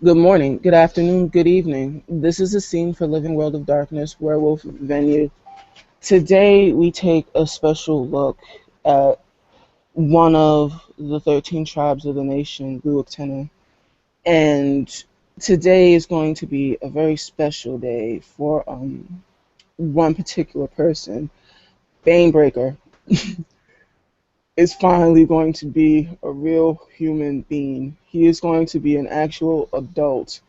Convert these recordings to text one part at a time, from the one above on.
Good morning, good afternoon, good evening. This is a scene for Living World of Darkness Werewolf Venue. Today we take a special look at one of the 13 tribes of the nation, Uktena. And today is going to be a very special day for one particular person. Banebreaker is finally going to be a real human being. He is going to be an actual adult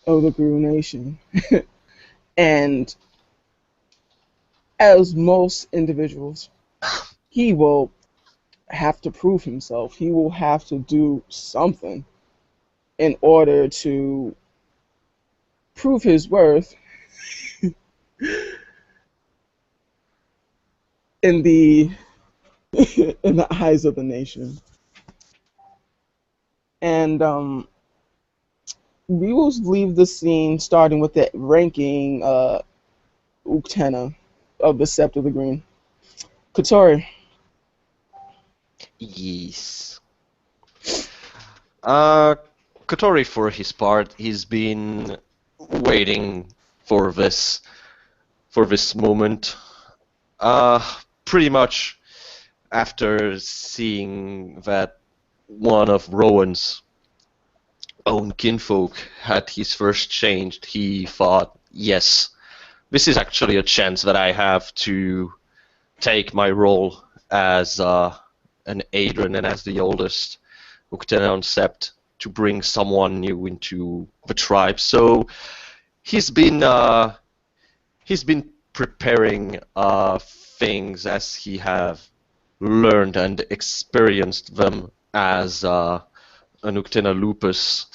of the Gru Nation. And as most individuals, he will have to prove himself. He will have to do something in order to prove his worth in the in the eyes of the nation. And we will leave the scene starting with the ranking Uktena of the Sept of the Green. Katori. Yes. Uh, Kotori, for his part, he's been waiting for this moment. Pretty much after seeing that one of Rowan's own kinfolk had his first changed, he thought, yes, this is actually a chance that I have to take my role as an Adrian and as the oldest Uctenon Sept to bring someone new into the tribe. So he's been uh, he's been preparing things as he have learned and experienced them as an Uctena lupus,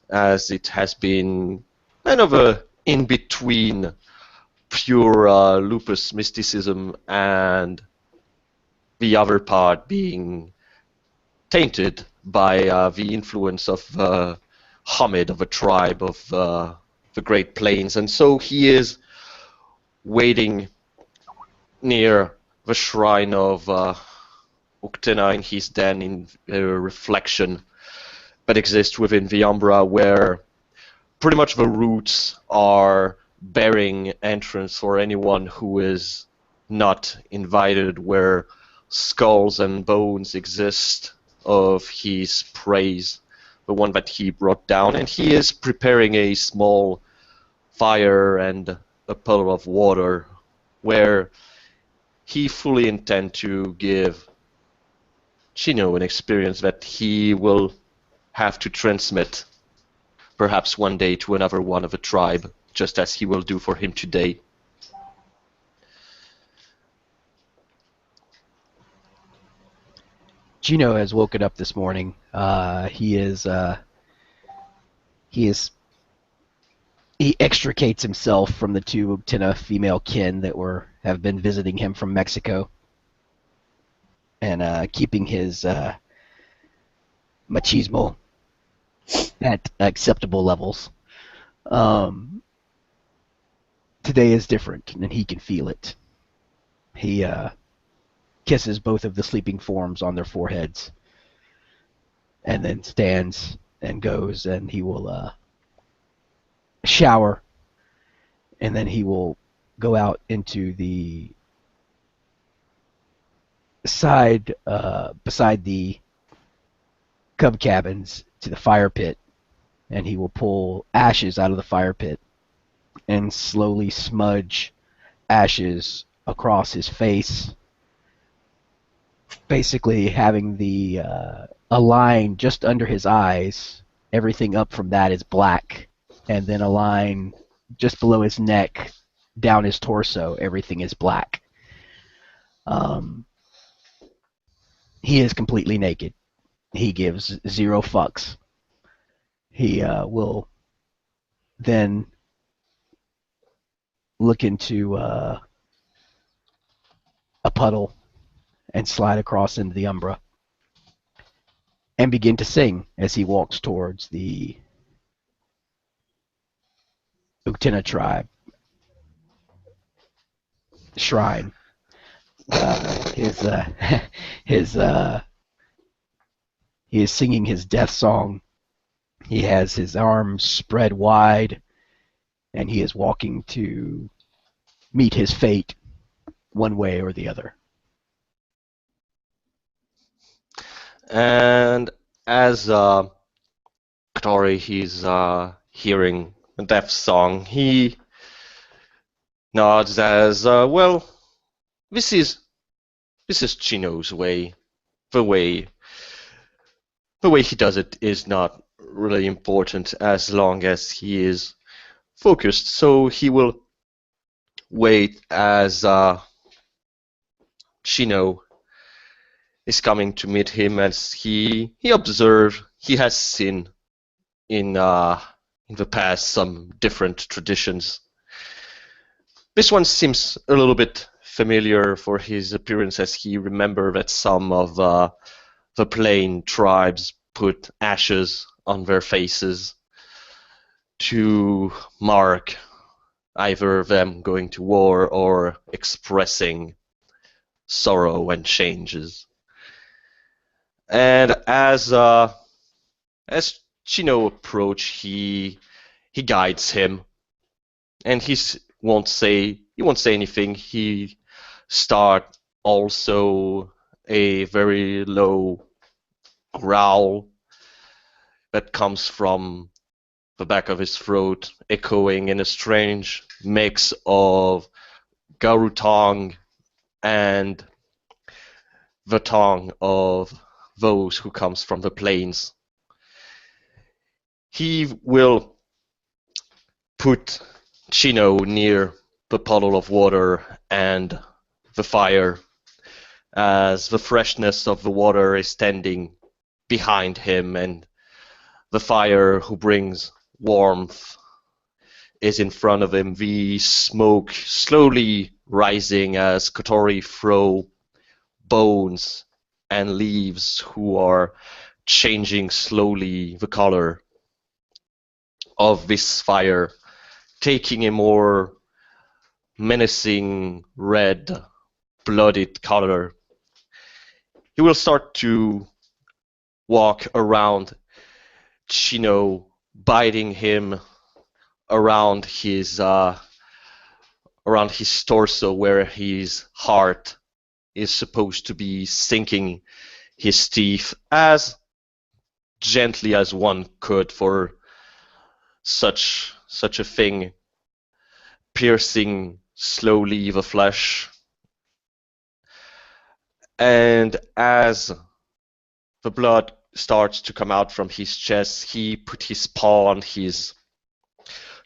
as it has been kind of a in between pure lupus mysticism and the other part being tainted by the influence of Hamid of a tribe of the Great Plains, and so he is waiting near the shrine of Uktena in his den in a reflection that exists within the Umbra, where pretty much the roots are bearing entrance for anyone who is not invited, where skulls and bones exist of his praise, the one that he brought down, and he is preparing a small fire and a puddle of water where he fully intends to give Chino an experience that he will have to transmit perhaps one day to another one of the tribe, just as he will do for him today. Gino has woken up this morning. He extricates himself from the two Uktena female kin that have been visiting him from Mexico, and keeping his machismo at acceptable levels. Today is different, and he can feel it. He kisses both of the sleeping forms on their foreheads, and then stands and goes, and he will shower, and then he will go out into the side beside the cub cabins to the fire pit, and he will pull ashes out of the fire pit and slowly smudge ashes across his face, basically having a line just under his eyes. Everything up from that is black, and then a line just below his neck down his torso. Everything is black. He is completely naked. He gives zero fucks. He will then look into a puddle and slide across into the Umbra and begin to sing as he walks towards the Uktena tribe shrine. His his he is singing his death song He has his arms spread wide, and he is walking to meet his fate one way or the other. And as Katori, he's hearing a death song, he nods as, well, this is Chino's way. The way the way he does it is not really important as long as he is focused. So he will wait as Chino is coming to meet him, as he observed he has seen in the past some different traditions. This one seems a little bit familiar for his appearance, as he remembered that some of the plain tribes put ashes on their faces to mark either them going to war or expressing sorrow and changes. And as Chino approach, he guides him, and he won't say anything. He start also a very low growl that comes from the back of his throat, echoing in a strange mix of Garutong and the tongue of those who comes from the plains. He will put Chino near the puddle of water and the fire, as the freshness of the water is standing behind him, and the fire who brings warmth is in front of him, the smoke slowly rising as Kotori throw bones and leaves who are changing slowly the color of this fire, taking a more menacing red, blooded color. He will start to walk around Chino, biting him around his torso, where his heart is supposed to be sinking his teeth as gently as one could for such a thing, piercing slowly the flesh. And as the blood starts to come out from his chest, he put his paw on his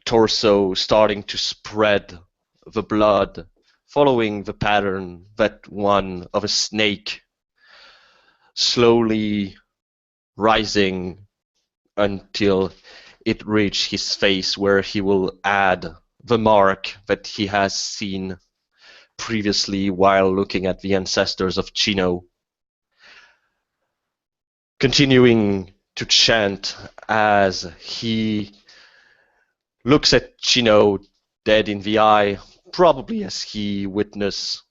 torso, starting to spread the blood, following the pattern that one of a snake, slowly rising until it reached his face, where he will add the mark that he has seen previously while looking at the ancestors of Chino, continuing to chant as he looks at Chino dead in the eye, probably as he witnessed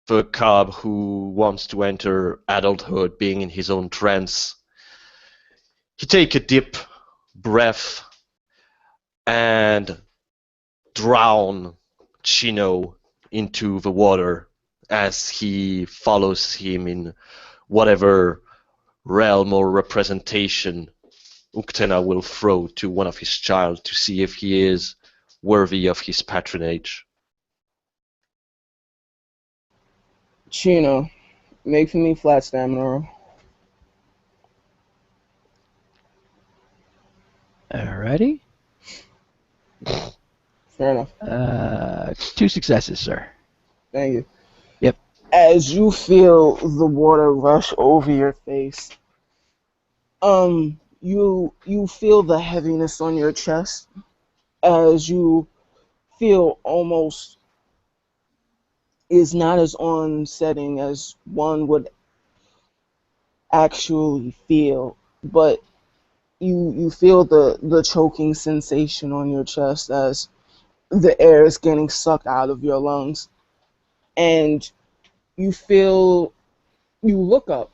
the cub who wants to enter adulthood being in his own trance. He take a deep breath and drown Chino into the water as he follows him in whatever realm or representation Uktena will throw to one of his child to see if he is worthy of his patronage. Chino, make for me flat stamina roll. Alrighty. Fair enough. 2 successes, sir. Thank you. Yep. As you feel the water rush over your face, you feel the heaviness on your chest, as you feel almost is not as on-setting as one would actually feel, but you feel the choking sensation on your chest as the air is getting sucked out of your lungs, and you look up,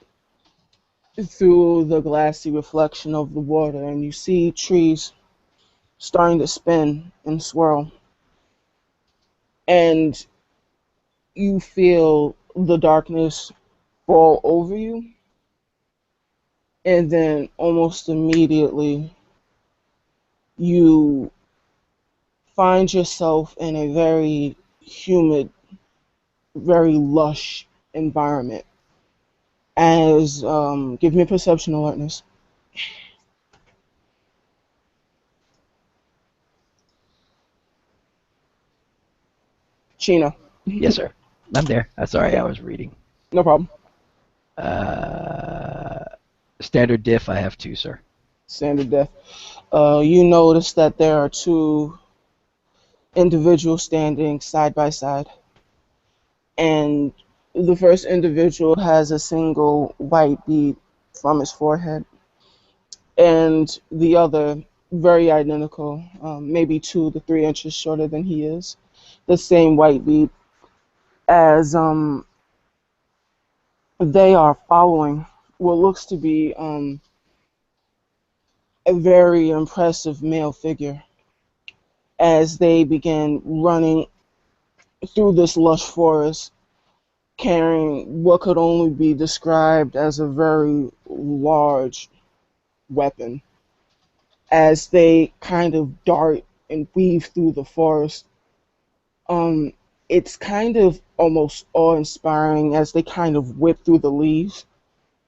through the glassy reflection of the water, and you see trees starting to spin and swirl, and you feel the darkness fall over you, and then almost immediately you find yourself in a very humid, very lush environment. As give me a perception alertness, Chino. Yes, sir. I'm there. Sorry, I was reading. No problem. Uh, Standard diff, I have two, sir. Standard death. You notice that there are two individuals standing side by side, and the first individual has a single white bead from his forehead, and the other, very identical, maybe 2 to 3 inches shorter than he is, the same white bead, as they are following what looks to be a very impressive male figure as they begin running through this lush forest carrying what could only be described as a very large weapon. As they kind of dart and weave through the forest, um, it's kind of almost awe-inspiring as they kind of whip through the leaves,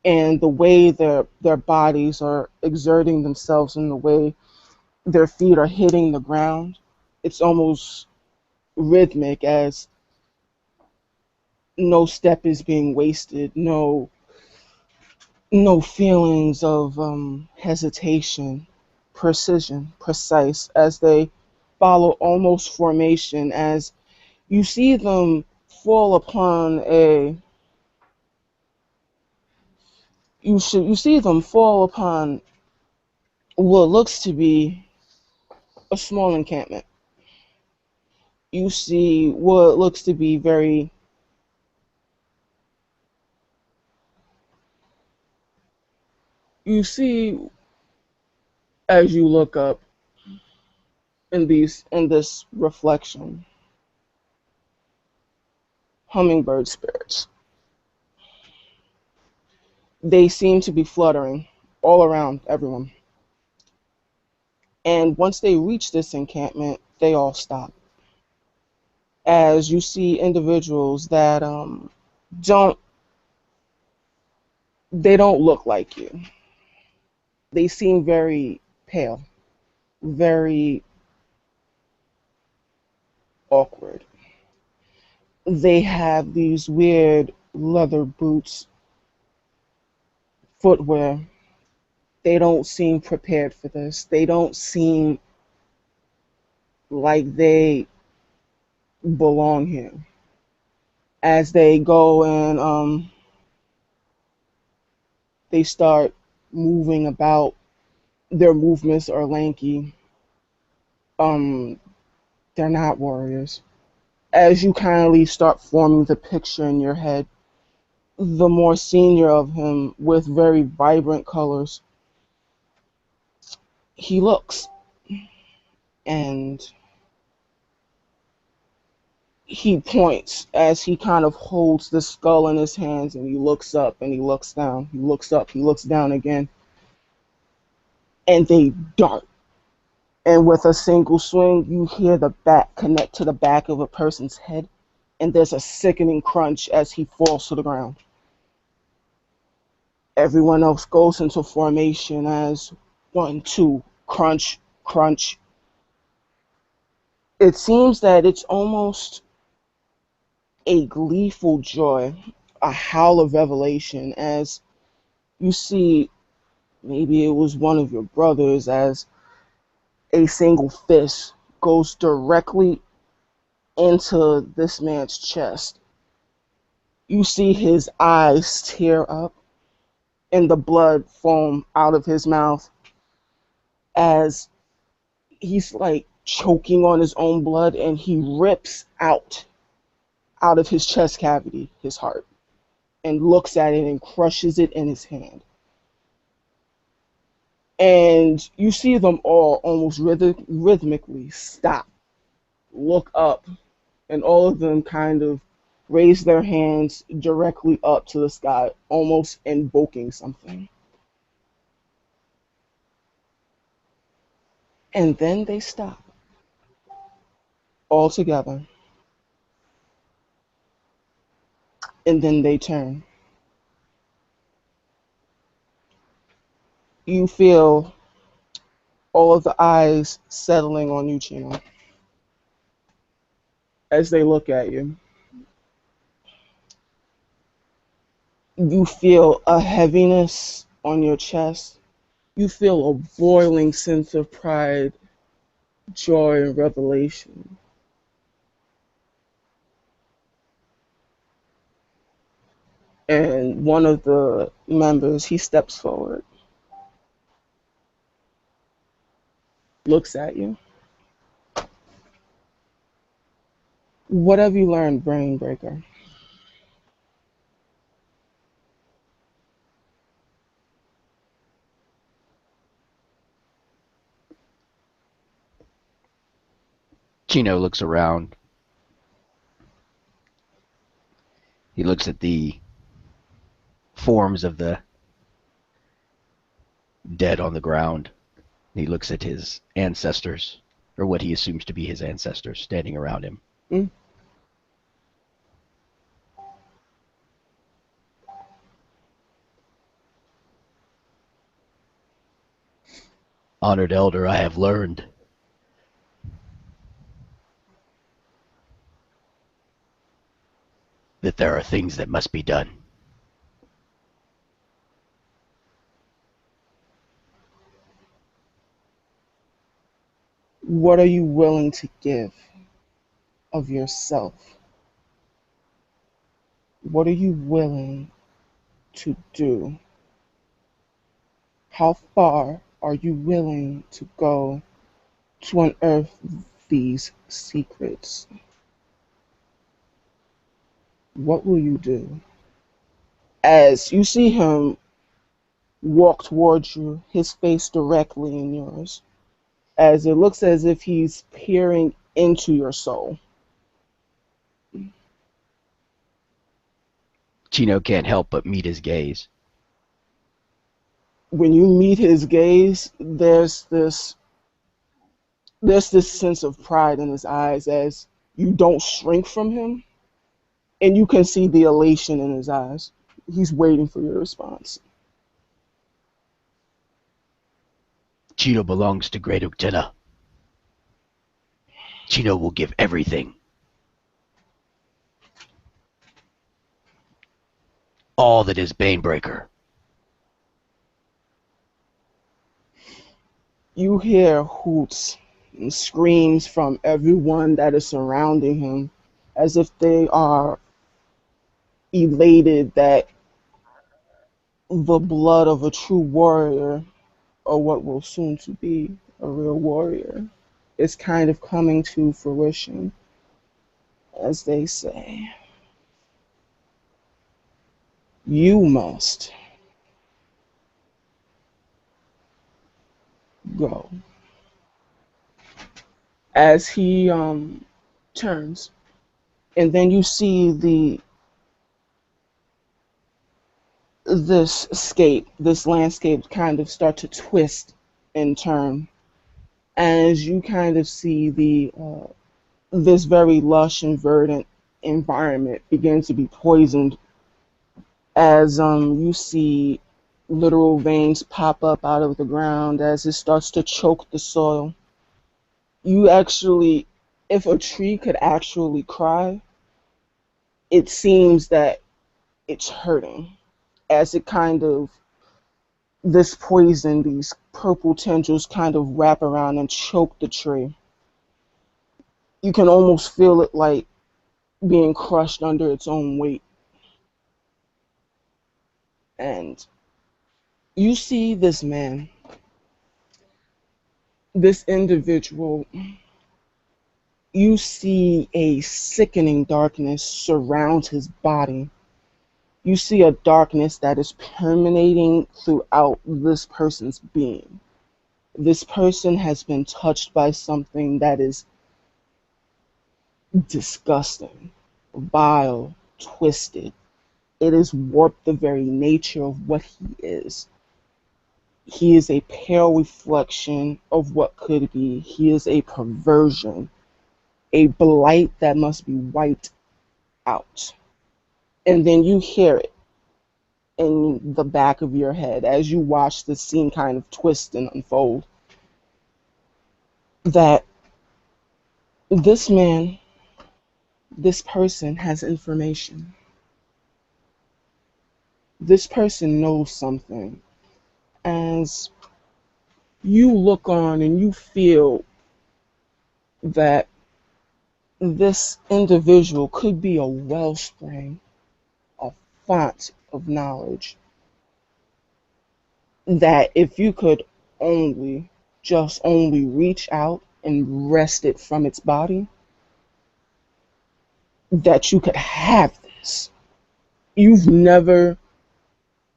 and the way their bodies are exerting themselves and the way their feet are hitting the ground. It's almost rhythmic as no step is being wasted, no feelings of hesitation, precision, precise, as they follow almost formation, as you see them fall upon a you see them fall upon what looks to be a small encampment. You see what looks to be very you see as you look up in this reflection, hummingbird spirits. They seem to be fluttering all around everyone. And once they reach this encampment, they all stop. As you see individuals that don't they don't look like you. They seem very pale, very awkward. They have these weird leather boots, footwear. They don't seem prepared for this. They don't seem like they belong here. As they go and they start moving about, their movements are lanky. Um, they're not warriors. As you kindly start forming the picture in your head, the more senior of him with very vibrant colors, he looks and he points as he kind of holds the skull in his hands, and he looks up and he looks down. He looks up, he looks down again, and they dart. And with a single swing, you hear the bat connect to the back of a person's head, and there's a sickening crunch as he falls to the ground. Everyone else goes into formation as one, two, crunch, crunch. It seems that it's almost a gleeful joy, a howl of revelation, as you see maybe it was one of your brothers, as a single fist goes directly into this man's chest. You see his eyes tear up and the blood foam out of his mouth as he's like choking on his own blood, and he rips out of his chest cavity his heart and looks at it and crushes it in his hand. And you see them all almost rhythmically stop, look up, and all of them kind of raise their hands directly up to the sky, almost invoking something. And then they stop all together, and then they turn. You feel all of the eyes settling on you, Chino, as they look at you. You feel a heaviness on your chest. You feel a boiling sense of pride, joy, and revelation. And one of the members, he steps forward, looks at you. What have you learned, Brain Breaker? Chino looks around. He looks at the forms of the dead on the ground. He looks at his ancestors, or what he assumes to be his ancestors, standing around him. Mm? Honored elder, I have learned that there are things that must be done. What are you willing to give of yourself? What are you willing to do? How far are you willing to go to unearth these secrets? What will you do? As you see him walk towards you, his face directly in yours, as it looks as if he's peering into your soul. Chino can't help but meet his gaze. When you meet his gaze, there's this sense of pride in his eyes as you don't shrink from him, and you can see the elation in his eyes. He's waiting for your response. Chino belongs to Great Uktena. Chino will give everything. All that is Banebreaker. You hear hoots and screams from everyone that is surrounding him as if they are elated that the blood of a true warrior, or what will soon to be a real warrior, is kind of coming to fruition, as they say. You must go. As he turns, and then you see this landscape kind of start to twist and turn, as you kind of see the this very lush and verdant environment begin to be poisoned, as you see literal veins pop up out of the ground as it starts to choke the soil. You actually, if a tree could actually cry, it seems that it's hurting as it kind of, this poison, these purple tendrils kind of wrap around and choke the tree. You can almost feel it like being crushed under its own weight. And you see this man, this individual, you see a sickening darkness surround his body. You see a darkness that is permeating throughout this person's being. This person has been touched by something that is disgusting, vile, twisted. It has warped the very nature of what he is. He is a pale reflection of what could be. He is a perversion, a blight that must be wiped out. And then you hear it in the back of your head as you watch the scene kind of twist and unfold that this man, this person has information. This person knows something. As you look on and you feel that this individual could be a wellspring, a font of knowledge, that if you could only, just only reach out and wrest it from its body, that you could have this. You've never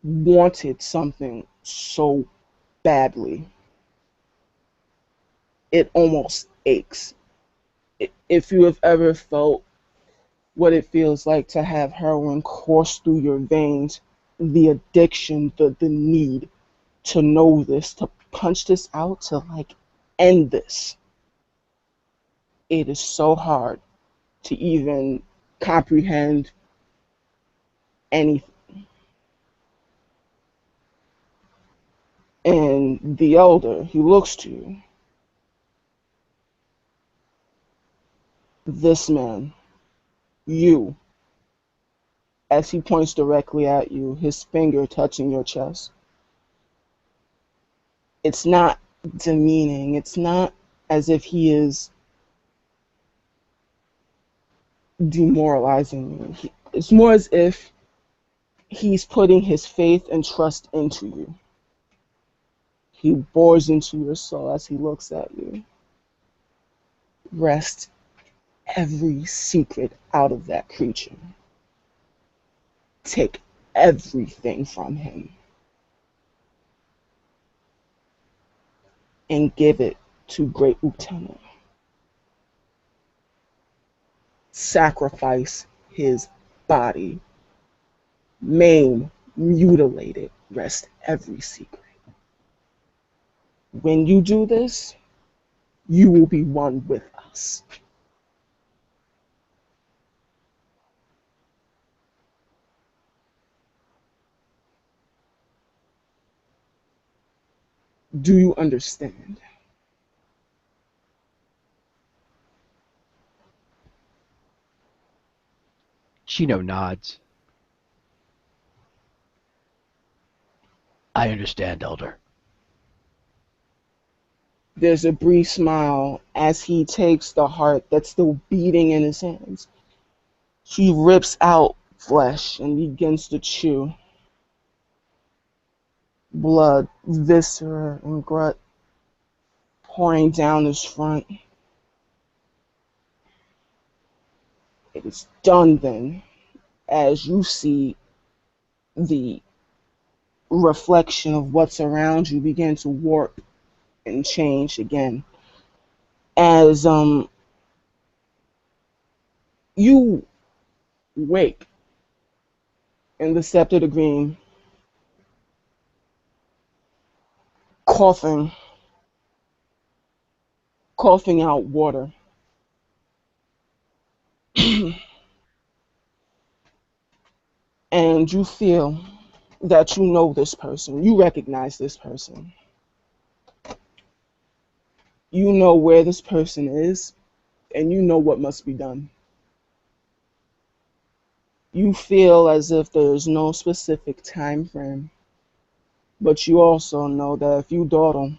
wanted something so badly. It almost aches. If you have ever felt what it feels like to have heroin course through your veins, the addiction, the need to know this, to punch this out, to like end this. It is so hard to even comprehend anything. And the elder, he looks to you. This man, you, as he points directly at you, his finger touching your chest. It's not demeaning. It's not as if he is demoralizing you. It's more as if he's putting his faith and trust into you. He bores into your soul as he looks at you. Wrest every secret out of that creature. Take everything from him and give it to Great Utena. Sacrifice his body. Maim, mutilate it, wrest every secret. When you do this, you will be one with us. Do you understand? Chino nods. I understand, Elder. There's a brief smile as he takes the heart that's still beating in his hands. He rips out flesh and begins to chew. Blood, viscera, and gut pouring down his front. It is done then, as you see the reflection of what's around you begin to warp and change again. As you wake in the Scepter of the Green, coughing, coughing out water. And you feel that you know this person. You recognize this person. You know where this person is, and you know what must be done. You feel as if there's no specific time frame, but you also know that if you dawdle,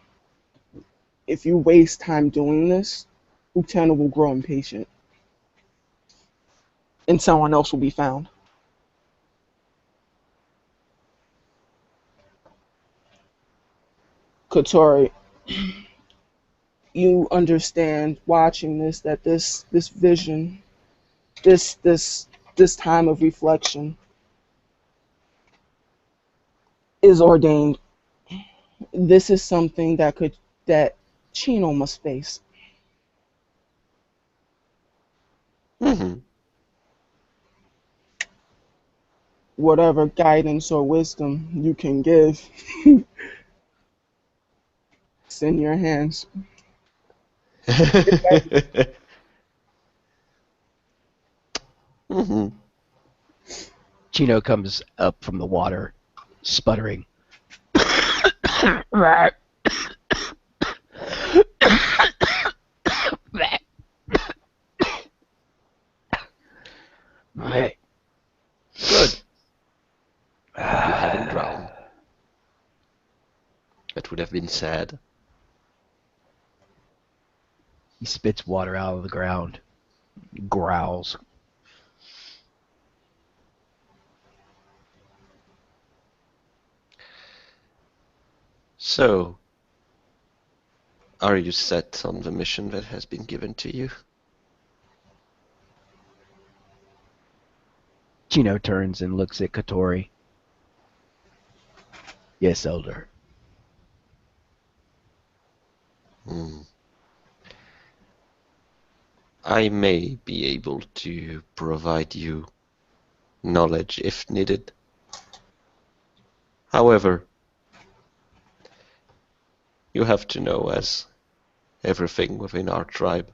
if you waste time doing this, Lieutenant will grow impatient, and someone else will be found. Katori, you understand watching this that this vision, this time of reflection is ordained. This is something that could that Chino must face. Mm-hmm. Whatever guidance or wisdom you can give, it's in your hands. Mm-hmm. Chino comes up from the water, sputtering. Hey. Good. You haven't drowned. That would have been sad. He spits water out of the ground, growls. So, are you set on the mission that has been given to you? Chino turns and looks at Katori. Yes, Elder. Hmm. I may be able to provide you knowledge if needed. However, you have to know, as everything within our tribe,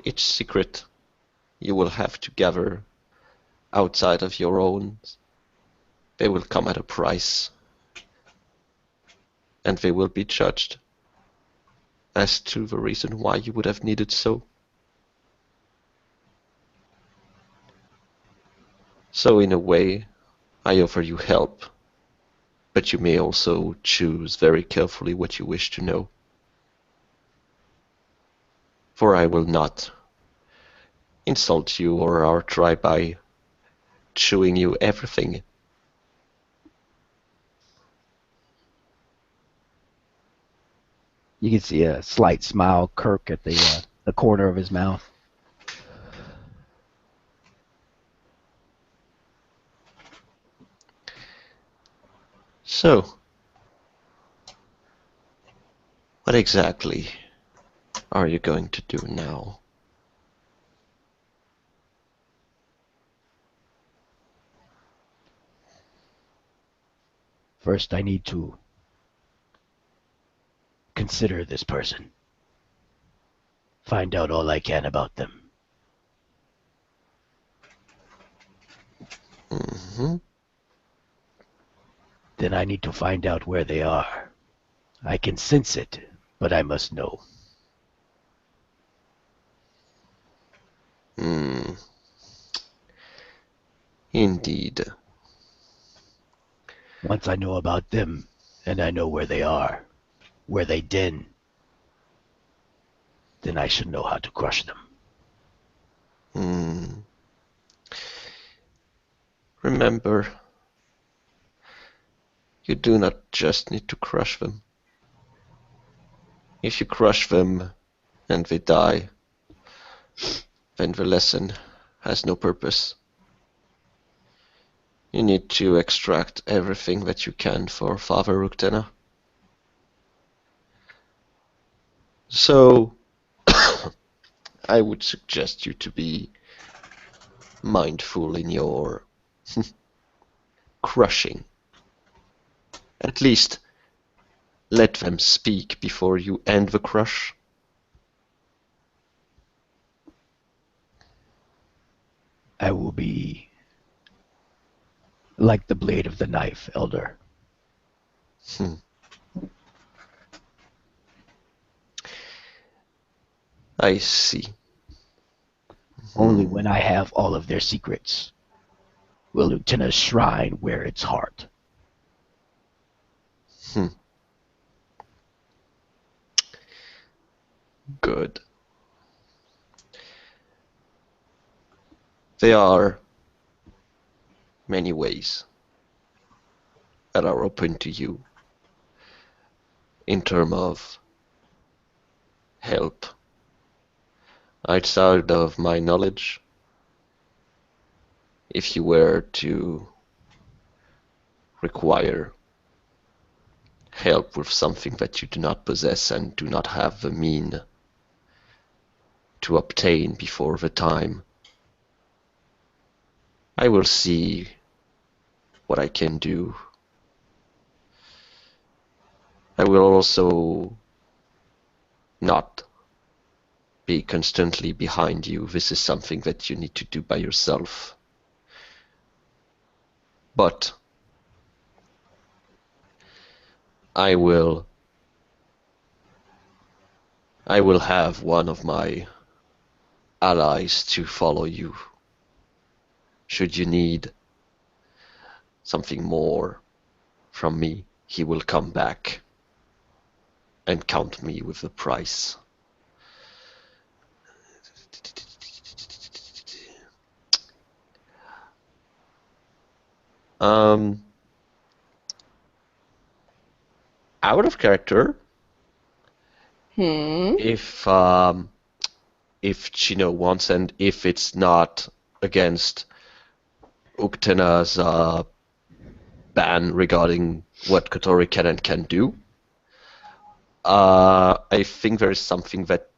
each secret you will have to gather outside of your own. They will come at a price, and they will be judged as to the reason why you would have needed so. So in a way, I offer you help, but you may also choose very carefully what you wish to know. For I will not insult you or our tribe by showing you everything. You can see a slight smile kirk at the corner of his mouth. So, what exactly are you going to do now? First, I need to consider this person. Find out all I can about them. Mm-hmm. Then I need to find out where they are. I can sense it, but I must know. Mm, indeed. Once I know about them, and I know where they are, where they den, then I should know how to crush them. Mm. Remember, you do not just need to crush them. If you crush them and they die, then the lesson has no purpose. You need to extract everything that you can for Father Uktena. So, I would suggest you to be mindful in your crushing. At least let them speak before you end the crush. I will be like the blade of the knife, Elder. Hmm. I see. Only Hmm. when I have all of their secrets will Lutena's shrine wear its heart. Hmm. Good. There are many ways that are open to you in terms of help. Outside of my knowledge, if you were to require help with something that you do not possess and do not have the mean to obtain before the time, I will see what I can do. I will also not be constantly behind you. This is something that you need to do by yourself. But I will have one of my allies to follow you. Should you need something more from me, he will come back and count me with the price. Out of character, if Chino wants, and if it's not against Uktena's ban regarding what Kotori can and can do, I think there is something that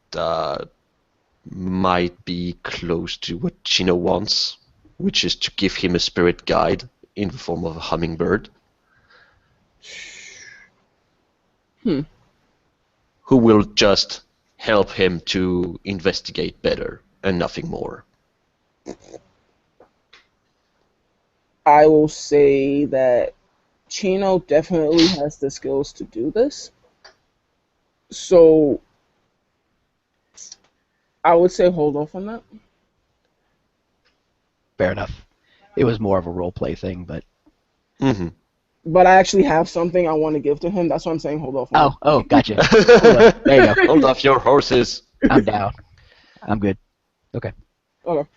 might be close to what Chino wants, which is to give him a spirit guide in the form of a hummingbird. Who will just help him to investigate better and nothing more. I will say that Chino definitely has the skills to do this. So I would say hold off on that. Fair enough. It was more of a role play thing, but But I actually have something I want to give to him. That's why I'm saying hold off on it. oh, gotcha. There you go. Hold off your horses. I'm down. I'm good. Okay. Okay.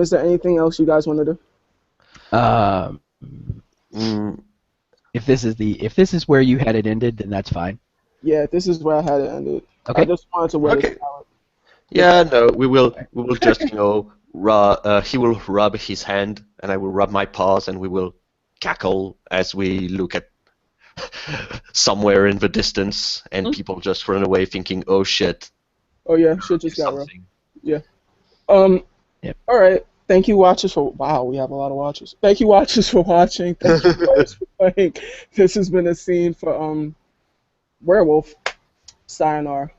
Is there anything else you guys want to do? If this is where you had it ended, then that's fine. Yeah, this is where I had it ended. Okay. I just wanted to wear Okay. this out. Yeah, no, we will just, he will rub his hand, and I will rub my paws, and we will cackle as we look at somewhere in the distance, and people just run away thinking, oh shit. Oh yeah, shit just got rough. Something. Yeah. Yep. All right. Thank you, watchers, for we have a lot of watchers. Thank you, watchers, for watching. Thank you, players, for playing. This has been a scene for Werewolf. Sayonara.